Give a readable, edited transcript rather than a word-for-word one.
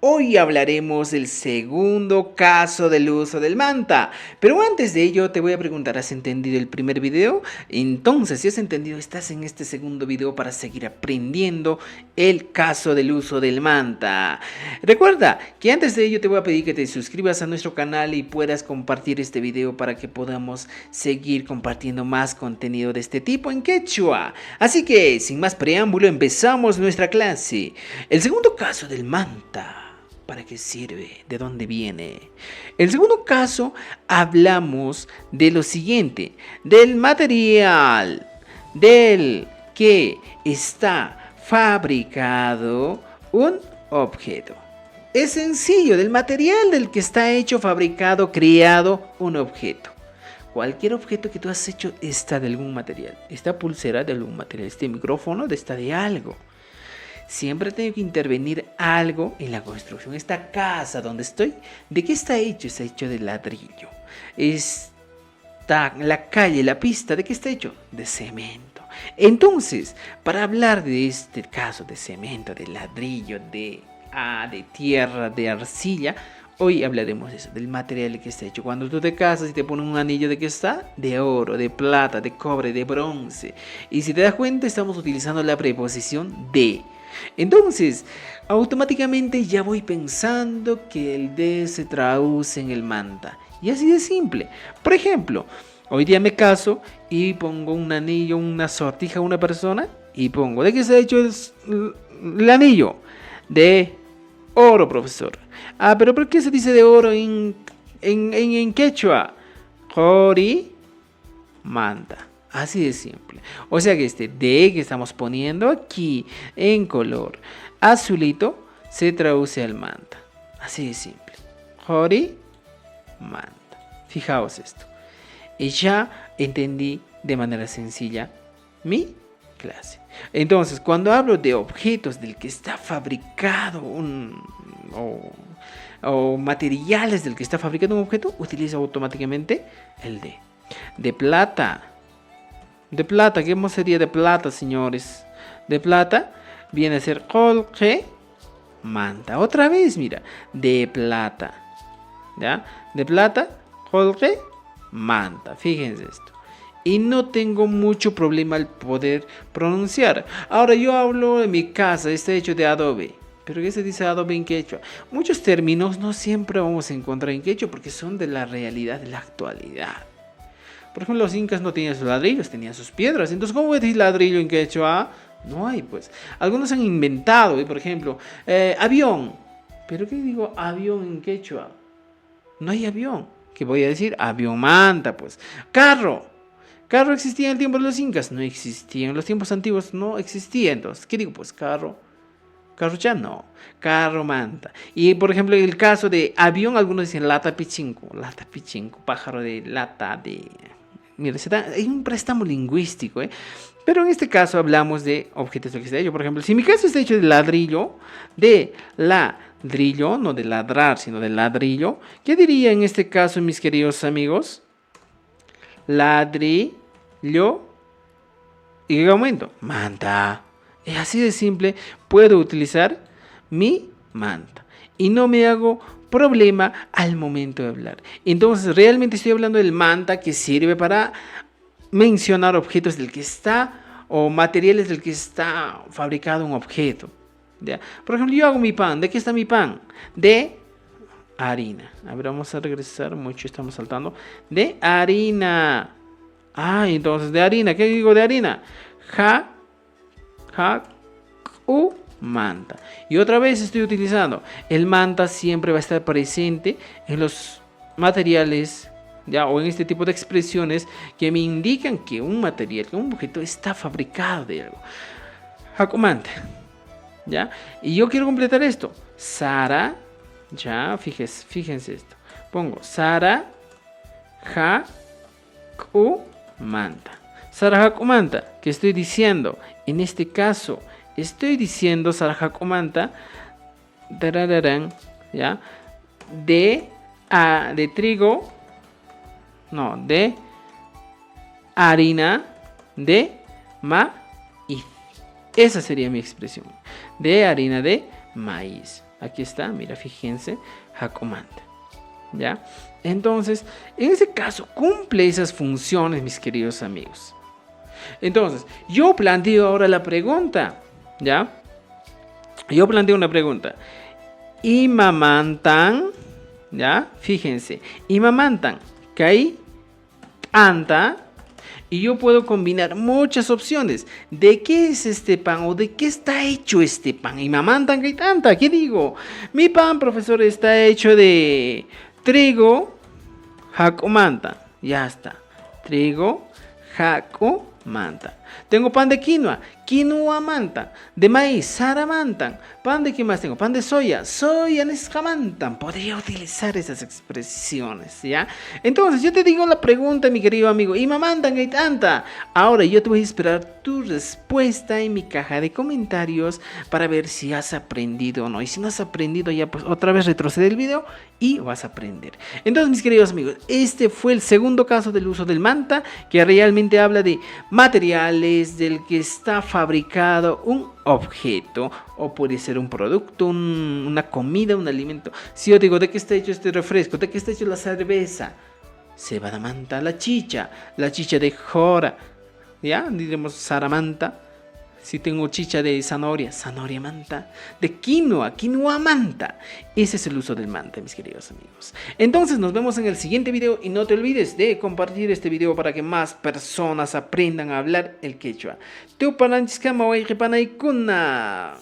Hoy hablaremos del segundo caso del uso del manta. Pero antes de ello te voy a preguntar, ¿has entendido el primer video? Entonces, si has entendido, estás en este segundo video para seguir aprendiendo el caso del uso del manta. Recuerda que antes de ello te voy a pedir que te suscribas a nuestro canal y puedas compartir este video para que podamos seguir compartiendo más contenido de este tipo en quechua. Así que, sin más preámbulo, empezamos nuestra clase. El segundo caso del manta. ¿Para qué sirve? ¿De dónde viene? En el segundo caso hablamos de lo siguiente, del material del que está fabricado un objeto. Es sencillo, del material del que está hecho, fabricado, creado un objeto. Cualquier objeto que tú has hecho está de algún material. Esta pulsera de algún material, este micrófono está de algo. Siempre tengo que intervenir algo en la construcción. Esta casa donde estoy, ¿de qué está hecho? Está hecho de ladrillo. La calle, la pista, ¿de qué está hecho? De cemento. Entonces, para hablar de este caso de cemento, de ladrillo, de tierra, de arcilla, hoy hablaremos de eso, del material que está hecho. Cuando tú te casas y te ponen un anillo, ¿de qué está? De oro, de plata, de cobre, de bronce. Y si te das cuenta, estamos utilizando la preposición de. Entonces, automáticamente ya voy pensando que el de se traduce en el manta. Y así de simple. Por ejemplo, hoy día me caso y pongo un anillo, una sortija a una persona y pongo, ¿de qué se ha hecho el anillo? De oro, profesor. Pero ¿por qué se dice de oro en quechua? Jori manta. Así de simple. O sea que este de que estamos poniendo aquí en color azulito se traduce al manta. Así de simple. Jori manta. Fijaos esto. Y ya entendí de manera sencilla mi clase. Entonces, cuando hablo de objetos del que está fabricado o materiales del que está fabricado un objeto, utilizo automáticamente el de. De plata. De plata, ¿qué sería de plata, señores? De plata viene a ser colche manta. Otra vez, mira, de plata. ¿Ya? De plata, colche manta. Fíjense esto. Y no tengo mucho problema al poder pronunciar. Ahora yo hablo de mi casa, está hecho de adobe. ¿Pero qué se dice adobe en quechua? Muchos términos no siempre vamos a encontrar en quechua porque son de la realidad de la actualidad. Por ejemplo, los incas no tenían sus ladrillos, tenían sus piedras. Entonces, ¿cómo voy a decir ladrillo en quechua? No hay, pues. Algunos han inventado, por ejemplo, avión. ¿Pero qué digo avión en quechua? No hay avión. ¿Qué voy a decir? Avión manta, pues. Carro. ¿Carro existía en el tiempo de los incas? No existía. En los tiempos antiguos no existía. Entonces, ¿qué digo? Pues carro. Carro ya no. Carro manta. Y por ejemplo, en el caso de avión, algunos dicen lata pichinco. Lata pichinco. Pájaro de lata de. Mira, hay un préstamo lingüístico, ¿eh? Pero en este caso hablamos de objetos de que está hecho. Por ejemplo, si mi casa está hecho de ladrillo, no de ladrar, sino de ladrillo, ¿qué diría en este caso, mis queridos amigos? Ladrillo. ¿Y qué aumento? Manta. Es así de simple, puedo utilizar mi manta. Y no me hago problema al momento de hablar. Entonces, realmente estoy hablando del manta que sirve para mencionar objetos del que está o materiales del que está fabricado un objeto. ¿Ya? Por ejemplo, yo hago mi pan. ¿De qué está mi pan? De harina. A ver, vamos a regresar. Mucho estamos saltando. De harina. Entonces, de harina. ¿Qué digo de harina? Manta. Y otra vez estoy utilizando el manta, siempre va a estar presente en los materiales, ya, o en este tipo de expresiones que me indican que un material, que un objeto está fabricado de algo. Hakumanta, ya. Y yo quiero completar esto. Sara, ya, fíjense esto. Pongo Sara Hakumanta. Sara Hakumanta, ¿qué estoy diciendo? En este caso, estoy diciendo Sara Hakumanta, ¿ya? De trigo, no, de harina de maíz. Esa sería mi expresión. De harina de maíz. Aquí está, mira, fíjense, Jacomanta. ¿Ya? Entonces, en ese caso, cumple esas funciones, mis queridos amigos. Entonces, yo planteo ahora la pregunta, ¿ya? Yo planteo una pregunta. Imamantan, ¿ya? Fíjense, imamantan, ¿kay? Anta. Y yo puedo combinar muchas opciones. ¿De qué es este pan? ¿O de qué está hecho este pan? Imamantan, ¿kay tanta? ¿Qué digo? Mi pan, profesor, está hecho de trigo, jacomanta. Ya está. Trigo, jacomanta. Tengo pan de quinoa, quinoa manta. De maíz, saramantan. Pan de qué más tengo, pan de soya, soya nescamantan. Podría utilizar esas expresiones, ¿ya? Entonces yo te digo la pregunta, mi querido amigo, y mamantan hay tanta. Ahora yo te voy a esperar tu respuesta en mi caja de comentarios para ver si has aprendido o no. Y si no has aprendido, ya pues otra vez retrocede el video y vas a aprender. Entonces, mis queridos amigos, este fue el segundo caso del uso del manta, que realmente habla de materiales del que está fabricado un objeto, o puede ser un producto, una comida, un alimento. Si yo digo, ¿de qué está hecho este refresco? ¿De qué está hecho la cerveza? Cebadamanta, la chicha de jora, ¿ya? Diremos saramanta. Si tengo chicha de zanahoria, zanahoria manta. De quinoa, quinoa manta. Ese es el uso del manta, mis queridos amigos. Entonces nos vemos en el siguiente video y no te olvides de compartir este video para que más personas aprendan a hablar el quechua. Teupananchiskama waykipanaykuna.